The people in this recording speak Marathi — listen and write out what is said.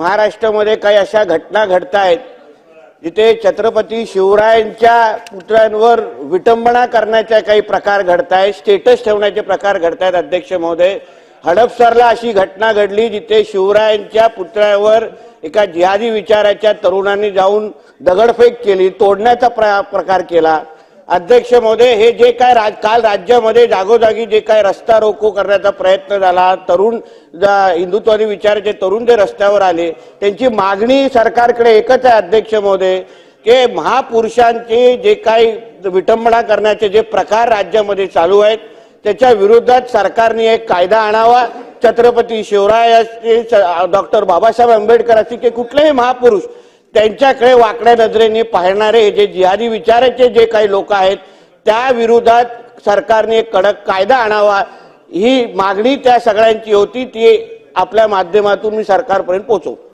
महाराष्ट्रामध्ये काही अशा घटना घडतायत जिथे छत्रपती शिवरायांच्या पुतळ्यांवर विटंबना करण्याचे काही प्रकार घडतायत, स्टेटस ठेवण्याचे प्रकार घडतायत। अध्यक्ष महोदय, हडपसरला अशी घटना घडली जिथे शिवरायांच्या पुतळ्यावर एका जिहादी विचाराच्या तरुणांनी जाऊन दगडफेक केली, तोडण्याचा प्रकार केला। अध्यक्ष महोदय, हे जे काय काल राज्यामध्ये जागोजागी जे काय रस्ता रोको करण्याचा प्रयत्न झाला, तरुण हिंदुत्ववादी विचाराचे तरुण जे रस्त्यावर आले, त्यांची मागणी सरकारकडे एकच आहे अध्यक्ष महोदय, की महापुरुषांचे जे काही विटंबना करण्याचे जे प्रकार राज्यामध्ये चालू आहेत त्याच्या विरोधात सरकारने एक कायदा आणावा। छत्रपती शिवराय डॉक्टर बाबासाहेब आंबेडकर असतील की कुठलेही महापुरुष त्यांच्याकडे वाकड्या नजरेने पाहणारे जे जिहादी विचाराचे जे काही लोक आहेत त्या विरोधात सरकारने एक कडक कायदा आणावा, ही मागणी त्या सगळ्यांची होती। ती आपल्या माध्यमातून मी सरकारपर्यंत पोहोचवतो।